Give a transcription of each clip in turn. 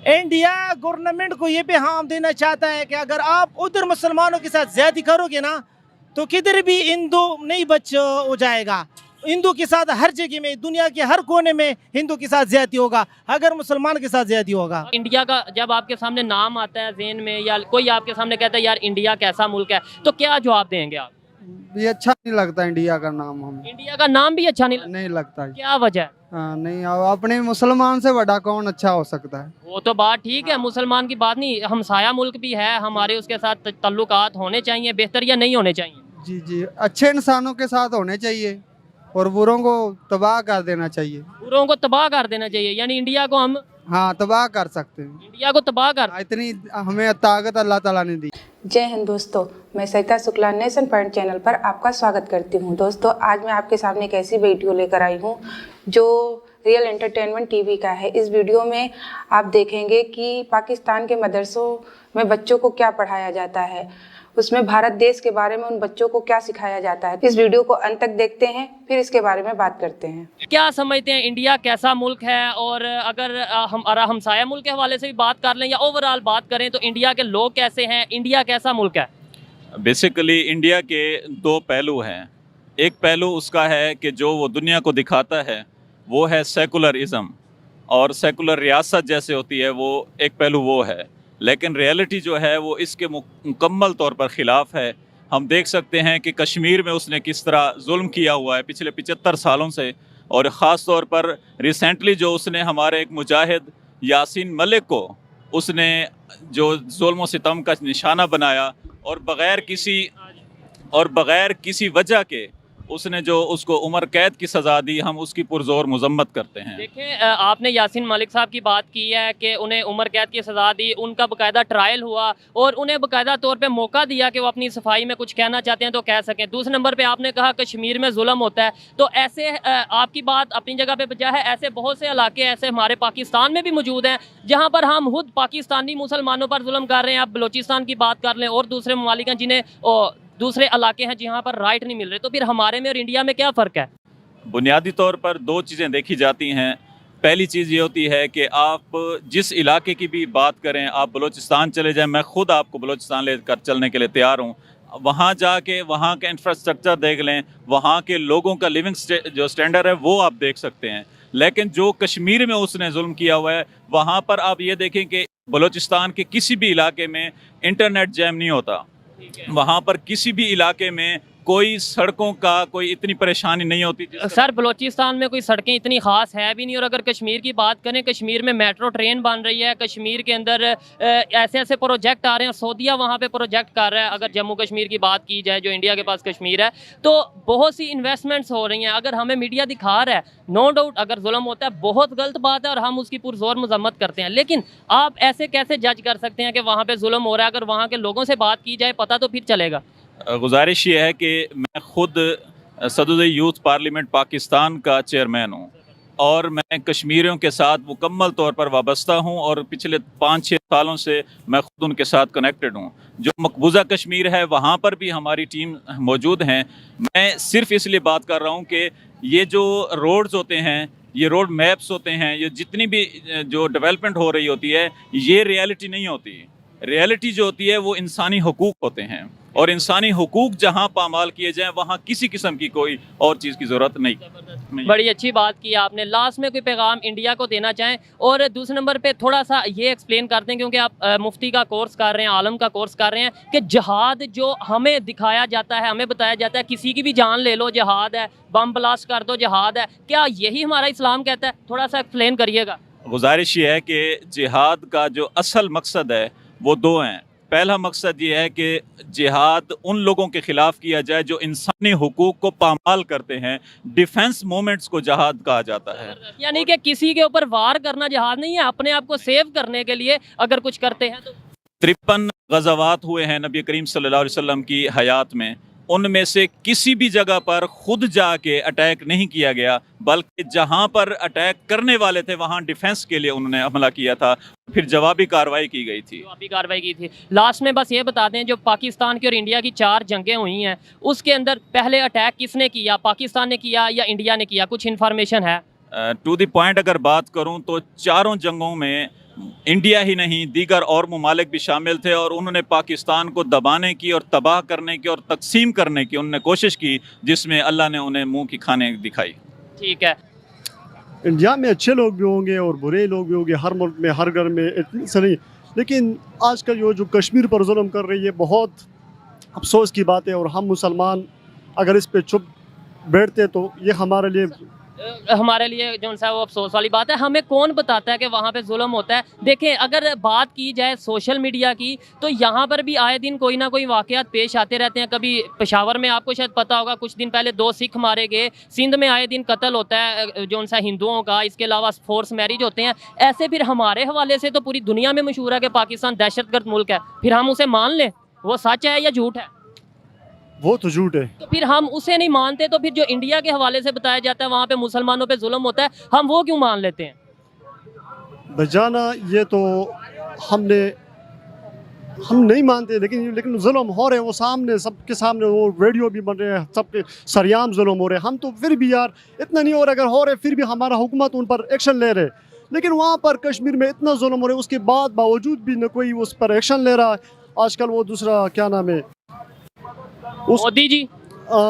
India government को ये पैगाम देना चाहता है कि अगर आप उधर मुसलमानों के साथ ज्यादती करोगे ना तो किधर भी हिंदू नहीं बच हो जाएगा। हिंदू के साथ हर जगह में, दुनिया के हर कोने में हिंदू के साथ ज्यादती होगा अगर मुसलमान के साथ ज्यादती होगा। इंडिया का जब आपके सामने नाम आता है ज़हन में, या कोई आपके सामने कहता है यार इंडिया कैसा मुल्क है, तो क्या जवाब देंगे आप? ये अच्छा नहीं लगता इंडिया का नाम, हमें इंडिया का नाम भी अच्छा नहीं लगता? नहीं लगता है। क्या वजह है? हाँ, नहीं, अब अपने मुसलमान से बड़ा कौन अच्छा हो सकता है। वो तो बात ठीक है, मुसलमान की बात नहीं, हमसाया मुल्क भी है हमारे, उसके साथ तल्लुकात होने चाहिए बेहतर या नहीं होने चाहिए? जी जी, अच्छे इंसानों के साथ होने चाहिए और बुरों को तबाह कर देना चाहिए। बुरों को तबाह कर देना चाहिए, यानी इंडिया को हम, हाँ, तबाह कर सकते हैं। इंडिया को तबाह कर। इतनी हमें ताकत अल्लाह ताला ने दी। जय हिंद दोस्तों, मैं सरिता शुक्ला नेशन पॉइंट चैनल पर आपका स्वागत करती हूं। दोस्तों, आज मैं आपके सामने एक ऐसी वीडियो लेकर आई हूं जो रियल एंटरटेनमेंट टीवी का है। इस वीडियो में आप देखेंगे कि पाकिस्तान के मदरसों में बच्चों को क्या पढ़ाया जाता है, उसमें भारत देश के बारे में उन बच्चों को क्या सिखाया जाता है। इस वीडियो को अंत तक देखते हैं, फिर इसके बारे में बात करते हैं। क्या समझते हैं इंडिया कैसा मुल्क है, और अगर हम हमसाया मुल्क के हवाले से भी बात कर लें या ओवरऑल बात करें तो इंडिया के लोग कैसे हैं, इंडिया कैसा मुल्क है? बेसिकली इंडिया के दो पहलू हैं। एक पहलू उसका है कि जो वो दुनिया को दिखाता है वो है सेकुलरिज्म, और सेकुलर रियासत जैसे होती है, वो एक पहलू वो है। लेकिन रियलिटी जो है वो इसके मुकम्मल तौर पर ख़िलाफ़ है। हम देख सकते हैं कि कश्मीर में उसने किस तरह जुल्म किया हुआ है पिछले 75 सालों से, और ख़ास तौर पर रिसेंटली जो उसने हमारे एक मुजाहिद यासीन मलिक को उसने जो जुल्म सितम का निशाना बनाया, और बग़ैर किसी वजह के उसने जो उसको उम्र कैद की सज़ा दी, हम उसकी पुरज़ोर मज़म्मत करते हैं। देखें, आपने यासीन मलिक साहब की बात की है कि उन्हें उम्र कैद की सज़ा दी, उनका बाकायदा ट्रायल हुआ और उन्हें बाकायदा तौर पे मौका दिया कि वो अपनी सफाई में कुछ कहना चाहते हैं तो कह सकें। दूसरे नंबर पे आपने कहा कश्मीर में जुल्म होता है, तो ऐसे आपकी बात अपनी जगह पे बचा है, ऐसे बहुत से इलाके ऐसे हमारे पाकिस्तान में भी मौजूद हैं जहाँ पर हम खुद पाकिस्तानी मुसलमानों पर जुल्म कर रहे हैं। आप बलोचिस्तान की बात कर लें और दूसरे ममालिक हैं जिन्हें दूसरे इलाके हैं जहाँ पर राइट नहीं मिल रहे, तो फिर हमारे में और इंडिया में क्या फ़र्क है? बुनियादी तौर पर दो चीज़ें देखी जाती हैं। पहली चीज़ ये होती है कि आप जिस इलाके की भी बात करें, आप बलूचिस्तान चले जाएं, मैं ख़ुद आपको बलूचिस्तान लेकर चलने के लिए तैयार हूँ। वहाँ जाके वहाँ का इंफ्रास्ट्रक्चर देख लें, वहाँ के लोगों का लिविंग जो स्टैंडर्ड है वो आप देख सकते हैं। लेकिन जो कश्मीर में उसने जुल्म किया हुआ है, वहाँ पर आप ये देखें कि बलूचिस्तान के किसी भी इलाके में इंटरनेट जैम नहीं होता, वहाँ पर किसी भी इलाके में कोई सड़कों का कोई इतनी परेशानी नहीं होती। सर, बलोचिस्तान में कोई सड़कें इतनी ख़ास है भी नहीं, और अगर कश्मीर की बात करें, कश्मीर में मेट्रो ट्रेन बन रही है, कश्मीर के अंदर ऐसे ऐसे प्रोजेक्ट आ रहे हैं, सऊदीया वहाँ पे प्रोजेक्ट कर रहा है। अगर जम्मू कश्मीर की बात की जाए, जो इंडिया के पास कश्मीर है, तो बहुत सी इन्वेस्टमेंट्स हो रही हैं। अगर हमें मीडिया दिखा रहा है, नो डाउट अगर जुल्म होता है बहुत गलत बात है और हम उसकी पुरजोर मजम्मत करते हैं, लेकिन आप ऐसे कैसे जज कर सकते हैं कि वहाँ पर जुल्म हो रहा है? अगर वहाँ के लोगों से बात की जाए पता तो फिर चलेगा। गुजारिश ये है कि मैं ख़ुद सदर यूथ पार्लियामेंट पाकिस्तान का चेयरमैन हूँ और मैं कश्मीरियों के साथ मुकम्मल तौर पर वाबस्ता हूँ, और पिछले 5-6 सालों से मैं ख़ुद उनके साथ कनेक्टेड हूँ। जो मकबूजा कश्मीर है वहाँ पर भी हमारी टीम मौजूद हैं। मैं सिर्फ इसलिए बात कर रहा हूँ कि ये जो रोड्स होते हैं, ये रोड मैप्स होते हैं, ये जितनी भी जो डेवलपमेंट हो रही होती है, ये रियलिटी नहीं होती। रियलिटी जो होती है वो इंसानी हुकूक होते हैं, और इंसानी हुकूक जहाँ पामाल किए जाएं वहाँ किसी किस्म की कोई और चीज़ की ज़रूरत नहीं। बड़ी अच्छी बात की आपने। लास्ट में कोई पैगाम इंडिया को देना चाहें, और दूसरे नंबर पे थोड़ा सा ये एक्सप्लेन करते हैं, क्योंकि आप मुफ्ती का कोर्स कर रहे हैं, आलम का कोर्स कर रहे हैं, कि जहाद जो हमें दिखाया जाता है, हमें बताया जाता है किसी की भी जान ले लो जहाद है, बम ब्लास्ट कर दो जहाद है, क्या यही हमारा इस्लाम कहता है? थोड़ा सा एक्सप्लेन करिएगा। गुजारिश ये है कि जिहाद का जो असल मकसद है वो दो हैं। पहला मकसद ये है कि जिहाद उन लोगों के ख़िलाफ़ किया जाए जो इंसानी हुकूक को पामाल करते हैं। डिफेंस मूवमेंट्स को जिहाद कहा जाता है। यानी कि किसी के ऊपर वार करना जिहाद नहीं है, अपने आप को सेव करने के लिए अगर कुछ करते हैं तो। 53 गज़वात हुए हैं नबी करीम सल्लल्लाहु अलैहि वसल्लम की हयात में, उनमें से किसी भी जगह पर खुद जाके अटैक नहीं किया गया, बल्कि जहां पर अटैक करने वाले थे वहां डिफेंस के लिए उन्होंने हमला किया था, फिर जवाबी कार्रवाई की गई थी। जवाबी कार्रवाई की थी। लास्ट में बस ये बता दें, जो पाकिस्तान की और इंडिया की 4 जंगें हुई हैं, उसके अंदर पहले अटैक किसने किया? पाकिस्तान ने किया या इंडिया ने किया? कुछ इन्फॉर्मेशन है? टू द पॉइंट अगर बात करूं तो चारों जंगों में इंडिया ही नहीं दीगर और ममालिक भी शामिल थे और उन्होंने पाकिस्तान को दबाने की और तबाह करने की और तकसीम करने की उन्होंने कोशिश की, जिसमें अल्लाह ने उन्हें मुंह की खाने दिखाई। ठीक है। इंडिया में अच्छे लोग भी होंगे और बुरे लोग भी होंगे, हर मुल्क में हर घर में इतनी सारी, लेकिन आजकल जो कश्मीर पर जुल्म कर रही है बहुत अफसोस की बात है। और हम मुसलमान अगर इस पे चुप बैठते तो ये हमारे लिए जो सा वो अफसोस वाली बात है। हमें कौन बताता है कि वहाँ पे जुल्म होता है? देखें, अगर बात की जाए सोशल मीडिया की तो यहाँ पर भी आए दिन कोई ना कोई वाक़यात पेश आते रहते हैं। कभी पेशावर में आपको शायद पता होगा कुछ दिन पहले 2 सिख मारे गए, सिंध में आए दिन कत्ल होता है जो सा हिंदुओं का, इसके अलावा फोर्स मैरिज होते हैं। ऐसे फिर हमारे हवाले से तो पूरी दुनिया में मशहूर है कि पाकिस्तान दहशतगर्द मुल्क है, फिर हम उसे मान लें वो सच है या झूठ है? वो तो झूठ है। तो फिर हम उसे नहीं मानते तो फिर जो इंडिया के हवाले से बताया जाता है वहाँ पे मुसलमानों पे जुल्म होता है, हम वो क्यों मान लेते हैं? बजाना ये तो हम नहीं मानते, लेकिन जुल्म हो रहे हैं, वो सामने सबके सामने वो वीडियो भी बन रहे हैं, सबके सरेआम जुल्म हो रहे हैं। हम तो फिर भी यार इतना नहीं हो रहा, अगर हो रहे फिर भी हमारा हुकूमत उन पर एक्शन ले रहे, लेकिन वहाँ पर कश्मीर में इतना जुल्म हो रहा है उसके बावजूद भी न कोई उस पर एक्शन ले रहा है। आजकल वो दूसरा क्या नाम है मोदी जी,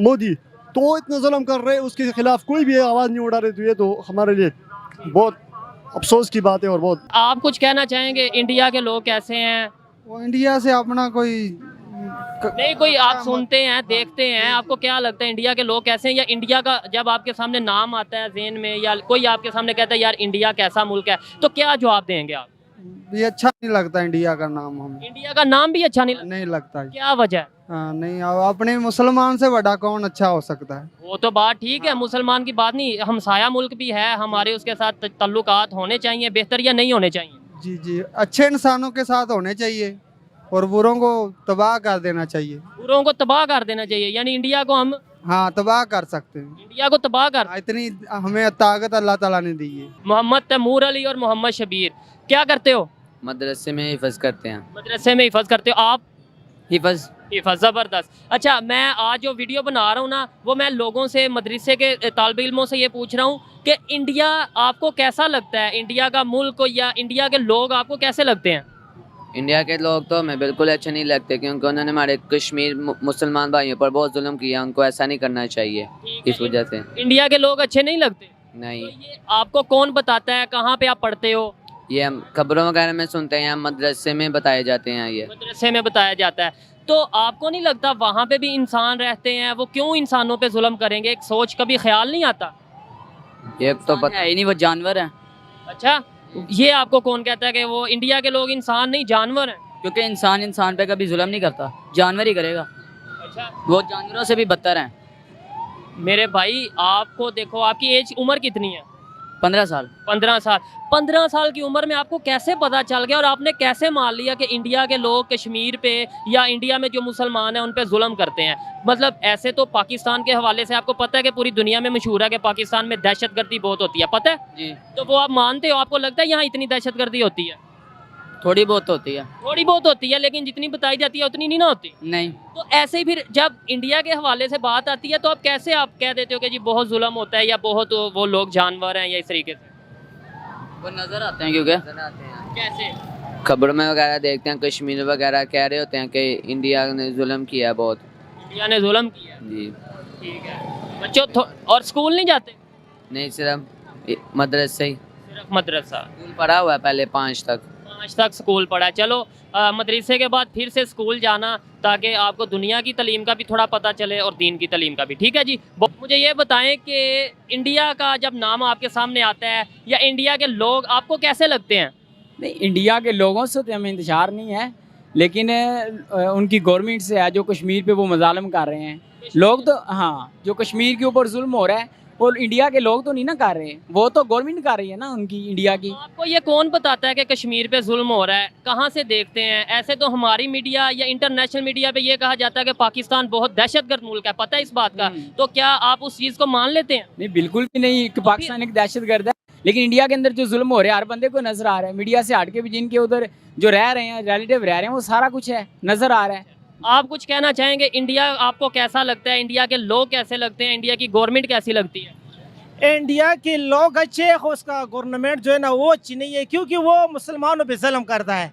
मोदी तो इतना जुल्म कर रहे हैं, उसके खिलाफ कोई भी आवाज़ नहीं उठा रहे। तो ये तो हमारे लिए बहुत अफसोस की बात है। और बहुत आप कुछ कहना चाहेंगे इंडिया के लोग कैसे हैं? वो इंडिया से अपना कोई नहीं, कोई आप सुनते हैं देखते हैं, आपको क्या लगता है इंडिया के लोग कैसे हैं? या इंडिया का जब आपके सामने नाम आता है ज़हन में, या कोई आपके सामने कहता है यार इंडिया कैसा मुल्क है, तो क्या जवाब देंगे आप? ये अच्छा नहीं लगता इंडिया का नाम, हम इंडिया का नाम भी अच्छा नहीं लगता है। क्या वजह है? हाँ नहीं, अब अपने मुसलमान से बड़ा कौन अच्छा हो सकता है? वो तो बात ठीक है, मुसलमान की बात नहीं, हमसाया मुल्क भी है हमारे, उसके साथ तल्लुकात होने चाहिए बेहतर या नहीं होने चाहिए? जी जी, अच्छे इंसानों के साथ होने चाहिए और बुरों को तबाह कर देना चाहिए। बुरों को तबाह कर देना चाहिए, यानी इंडिया को हम हाँ तबाह कर सकते हैं, इंडिया को तबाह कर। इतनी हमें ताकत अल्लाह ताला ने दी है। मोहम्मद तैमूर अली और मोहम्मद शबीर क्या करते हो? मदरसे में हिफज करते हैं। मदरसे में हिफज करते हो आप? हिफज हिफज, ज़बरदस्त। अच्छा, मैं आज जो वीडियो बना रहा हूँ ना, वो मैं लोगों से, मदरसे के तालिब इल्मों से ये पूछ रहा हूँ कि इंडिया आपको कैसा लगता है? इंडिया का मुल्क या इंडिया के लोग आपको कैसे लगते हैं? इंडिया के लोग तो हमें बिल्कुल अच्छे नहीं लगते, क्योंकि उन्होंने हमारे कश्मीर मुसलमान भाइयों पर बहुत जुल्म किया, उनको ऐसा नहीं करना चाहिए। इस वजह से इंडिया के लोग अच्छे नहीं लगते? नहीं। तो ये आपको कौन बताता है? कहाँ पे आप पढ़ते हो? ये हम खबरों वगैरह में सुनते हैं, मदरसे में बताए जाते हैं। ये मदरसे में बताया जाता है। तो आपको नहीं लगता वहाँ पे भी इंसान रहते हैं, वो क्यों इंसानों पे जुल्म करेंगे? एक सोच कभी ख्याल नहीं आता? ये तो पता है ही नहीं, वो जानवर है। अच्छा, ये आपको कौन कहता है कि वो इंडिया के लोग इंसान नहीं जानवर हैं? क्योंकि इंसान पे कभी जुल्म नहीं करता, जानवर ही करेगा। अच्छा, वो जानवरों से भी बदतर हैं। मेरे भाई आपको देखो, आपकी एज उम्र कितनी है? 15 साल। 15 साल। 15 साल की उम्र में आपको कैसे पता चल गया और आपने कैसे मान लिया कि इंडिया के लोग कश्मीर पे या इंडिया में जो मुसलमान हैं उन पे जुल्म करते हैं? मतलब ऐसे तो पाकिस्तान के हवाले से आपको पता है कि पूरी दुनिया में मशहूर है कि पाकिस्तान में दहशतगर्दी बहुत होती है, पता है जी। तो वो आप मानते हो? आपको लगता है यहाँ इतनी दहशतगर्दी होती है? थोड़ी बहुत होती है। थोड़ी बहुत होती है, लेकिन जितनी बताई जाती है उतनी नहीं ना होती। नहीं। तो ऐसे ही फिर जब इंडिया के हवाले से बात आती है तो आप कैसे आप कह देते हो कि जी बहुत जुल्म होता है या बहुत वो लोग जानवर हैं या इस तरीके से? वो नजर आते हैं क्योंकि कैसे? खबरों में वगैरह देखते हैं, कश्मीर वगैरह कह रहे होते हैं कि इंडिया ने जुल्म किया बहुत। इंडिया ने जुल्म किया। जी। ठीक है। बच्चों और स्कूल नहीं जाते? नहीं, सिर्फ मदरसे ही। सिर्फ मदरसा। स्कूल पढ़ा हुआ है पहले 5 तक। 5 तक स्कूल पढ़ा। चलो मदरसे के बाद फिर से स्कूल जाना ताकि आपको दुनिया की तालीम का भी थोड़ा पता चले और दीन की तालीम का भी। ठीक है जी। मुझे ये बताएं कि इंडिया का जब नाम आपके सामने आता है या इंडिया के लोग आपको कैसे लगते हैं? नहीं, इंडिया के लोगों से तो हमें इंतजार नहीं है, लेकिन उनकी गवर्नमेंट से है जो कश्मीर पे वो मजालम कर रहे हैं लोग। तो हाँ, जो कश्मीर के ऊपर जुल्म हो रहा है वो इंडिया के लोग तो नहीं ना कर रहे, वो तो गवर्नमेंट कर रही है ना उनकी, इंडिया की। आपको ये कौन बताता है कि कश्मीर पे जुल्म हो रहा है? कहाँ से देखते हैं? ऐसे तो हमारी मीडिया या इंटरनेशनल मीडिया पे ये कहा जाता है कि पाकिस्तान बहुत दहशतगर्द मुल्क है, पता है इस बात का? तो क्या आप उस चीज़ को मान लेते हैं? नहीं, बिल्कुल भी नहीं कि पाकिस्तान एक दहशतगर्द है, लेकिन इंडिया के अंदर जो जुल्म हो रहे हैं हर बंदे को नजर आ रहा है। मीडिया से हट के भी जिनके उधर जो रह रहे हैं, रिलेटिव रह रहे हैं, वो सारा कुछ है, नजर आ रहा है। आप कुछ कहना चाहेंगे? इंडिया आपको कैसा लगता है? इंडिया के लोग कैसे लगते हैं? इंडिया की गवर्नमेंट कैसी लगती है? इंडिया के लोग अच्छे हैं, उसका गवर्नमेंट जो है ना वो अच्छी नहीं है, क्योंकि वो मुसलमानों पे जुल्म करता है।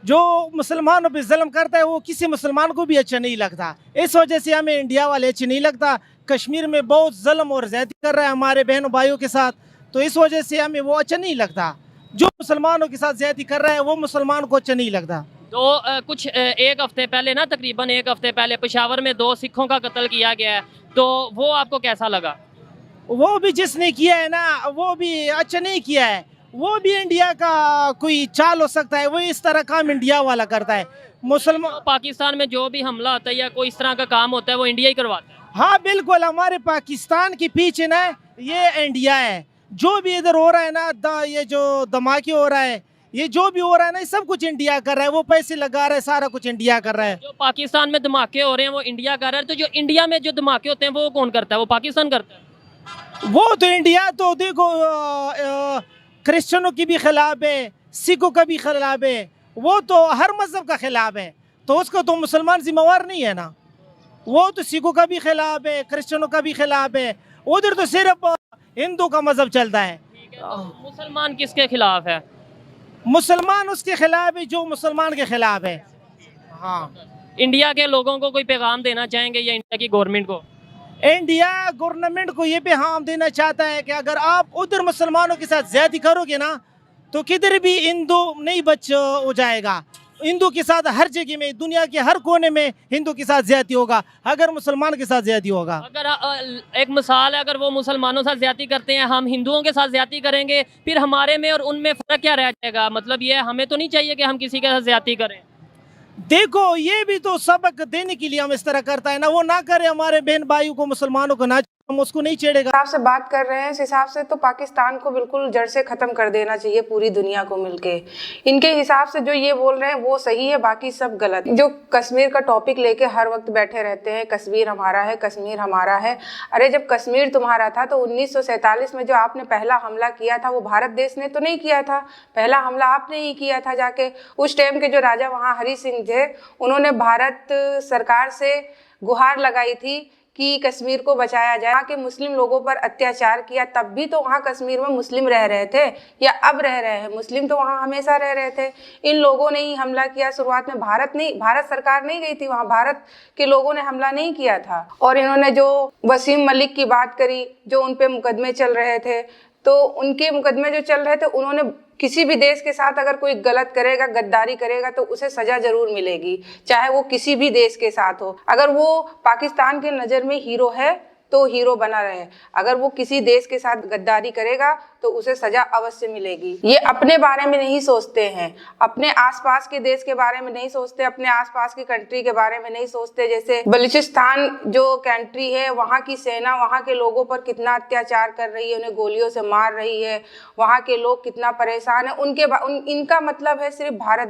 जो मुसलमानों पे जुल्म करता है वो किसी मुसलमान को भी अच्छा नहीं लगता। इस वजह से हमें इंडिया वाले अच्छे नहीं लगता। कश्मीर में बहुत जुल्म और ज़्यादती कर रहा है हमारे बहनों भाइयों के साथ, तो इस वजह से हमें वो अच्छा नहीं लगता। जो मुसलमानों के साथ ज़्यादती कर रहा है वो मुसलमान को अच्छा नहीं लगता। तो कुछ एक हफ्ते पहले ना, तकरीबन एक हफ्ते पहले पेशावर में 2 सिखों का कत्ल किया गया है, तो वो आपको कैसा लगा? वो भी जिसने किया है ना वो भी अच्छा नहीं किया है। वो भी इंडिया का कोई चाल हो सकता है, वो इस तरह काम इंडिया वाला करता है। मुसलमान पाकिस्तान में जो भी हमला होता है या कोई इस तरह का काम होता है वो इंडिया ही करवाता है। हाँ बिल्कुल, हमारे पाकिस्तान के पीछे ना ये इंडिया है। जो भी इधर हो रहा है ना, ये जो धमाके हो रहा है, ये जो भी हो रहा है ना, सब कुछ इंडिया कर रहा है। वो पैसे लगा रहा है, सारा कुछ इंडिया कर रहा है। जो पाकिस्तान में धमाके हो रहे हैं वो इंडिया कर रहा है, तो जो इंडिया में जो धमाके होते हैं वो कौन करता है? वो पाकिस्तान करता है। वो तो इंडिया तो देखो क्रिश्चियनों की भी खिलाफ है, सिखों का भी खिलाफ है, वो तो हर मजहब का खिलाफ है, तो उसका तो मुसलमान जिम्मेवार नहीं है ना। वो तो सिखों का भी खिलाफ है, क्रिश्चियनों का भी खिलाफ है। उधर तो सिर्फ हिंदू का मजहब चलता है। तो मुसलमान किसके खिलाफ है? मुसलमान उसके खिलाफ है जो मुसलमान के खिलाफ है। हाँ, इंडिया के लोगों को कोई पैगाम देना चाहेंगे या इंडिया की गवर्नमेंट को? इंडिया गवर्नमेंट को ये पैगाम देना चाहता है कि अगर आप उधर मुसलमानों के साथ ज्यादती करोगे ना, तो किधर भी हिंदू नहीं बच हो जाएगा। हिंदू के साथ हर जगह में, दुनिया के हर कोने में हिंदू के साथ ज्यादती होगा अगर मुसलमान के साथ ज्यादती होगा। अगर एक मिसाल है, अगर वो मुसलमानों के साथ ज्यादती करते हैं, हम हिंदुओं के साथ ज्यादती करेंगे, फिर हमारे में और उनमें फ़र्क क्या रह जाएगा? मतलब ये हमें तो नहीं चाहिए कि हम किसी के साथ ज्यादती करें। देखो ये भी तो सबक देने के लिए हम इस तरह करता है ना, वो ना करे हमारे बहन भाइयों को, मुसलमानों को ना, हम उसको नहीं छेड़ेगा। हिसाब से बात कर रहे हैं, इस हिसाब से तो पाकिस्तान को बिल्कुल जड़ से खत्म कर देना चाहिए पूरी दुनिया को मिलके। इनके हिसाब से जो ये बोल रहे हैं वो सही है, बाकी सब गलत। जो कश्मीर का टॉपिक लेके हर वक्त बैठे रहते हैं, कश्मीर हमारा है, कश्मीर हमारा है। अरे जब कश्मीर तुम्हारा था तो 1947 में जो आपने पहला हमला किया था वो भारत देश ने तो नहीं किया था, पहला हमला आपने ही किया था जाके। उस टाइम के जो राजा वहाँ हरि सिंह थे, उन्होंने भारत सरकार से गुहार लगाई थी कि कश्मीर को बचाया जाए। वहाँ के मुस्लिम लोगों पर अत्याचार किया, तब भी तो वहाँ कश्मीर में मुस्लिम रह रहे थे, या अब रह रहे हैं। मुस्लिम तो वहाँ हमेशा रह रहे थे। इन लोगों ने ही हमला किया शुरुआत में, भारत सरकार नहीं गई थी वहाँ, भारत के लोगों ने हमला नहीं किया था। और इन्होंने जो वसीम मलिक की बात करी, जो उन पे मुकदमे चल रहे थे, तो उनके मुकदमे जो चल रहे थे, उन्होंने किसी भी देश के साथ अगर कोई गलत करेगा, गद्दारी करेगा, तो उसे सजा जरूर मिलेगी, चाहे वो किसी भी देश के साथ हो। अगर वो पाकिस्तान के नज़र में हीरो है तो हीरो बना रहे, अगर वो किसी देश के साथ गद्दारी करेगा तो उसे सजा अवश्य मिलेगी। ये अपने बारे में नहीं सोचते हैं, अपने आसपास के देश के बारे में नहीं सोचते, अपने आसपास की कंट्री के बारे में नहीं सोचते। जैसे बलूचिस्तान जो कंट्री है, वहाँ की सेना वहाँ के लोगों पर कितना अत्याचार कर रही है, उन्हें गोलियों से मार रही है, वहाँ के लोग कितना परेशान है। इनका मतलब है सिर्फ भारत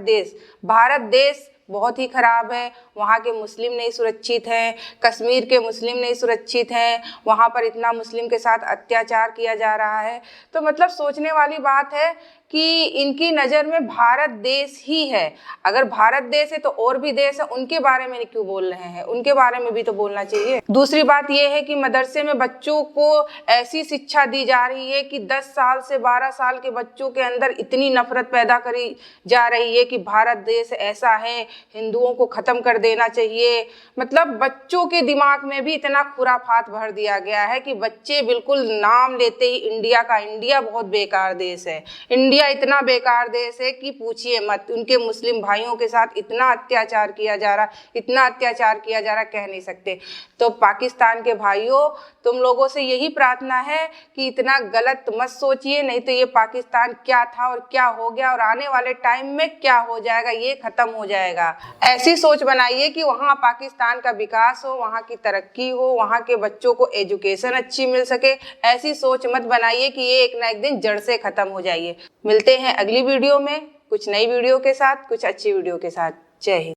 देश बहुत ही खराब है, वहाँ के मुस्लिम नहीं सुरक्षित हैं, कश्मीर के मुस्लिम नहीं सुरक्षित हैं, वहाँ पर इतना मुस्लिम के साथ अत्याचार किया जा रहा है। तो मतलब सोचने वाली बात है कि इनकी नज़र में भारत देश ही है। अगर भारत देश है तो और भी देश है, उनके बारे में क्यों बोल रहे हैं? उनके बारे में भी तो बोलना चाहिए। दूसरी बात यह है कि मदरसे में बच्चों को ऐसी शिक्षा दी जा रही है कि 10 साल से 12 साल के बच्चों के अंदर इतनी नफरत पैदा करी जा रही है कि भारत देश ऐसा है, हिंदुओं को ख़त्म कर देना चाहिए। मतलब बच्चों के दिमाग में भी इतना खुराफात भर दिया गया है कि बच्चे बिल्कुल नाम लेते ही इंडिया का, इंडिया बहुत बेकार देश है, इंडिया इतना बेकार देश है कि पूछिए मत। उनके मुस्लिम भाइयों के साथ इतना अत्याचार किया जा रहा, कह नहीं सकते। तो पाकिस्तान के भाइयों, तुम लोगों से यही प्रार्थना है कि इतना गलत मत सोचिए, नहीं तो ये पाकिस्तान क्या था और क्या हो गया और आने वाले टाइम में क्या हो जाएगा, ये खत्म हो जाएगा। ऐसी सोच बनाइए कि वहाँ पाकिस्तान का विकास हो, वहाँ की तरक्की हो, वहाँ के बच्चों को एजुकेशन अच्छी मिल सके। ऐसी सोच मत बनाइए कि ये एक ना एक दिन जड़ से खत्म हो जाइए। मिलते हैं अगली वीडियो में कुछ नई वीडियो के साथ, कुछ अच्छी वीडियो के साथ। जय हिंद।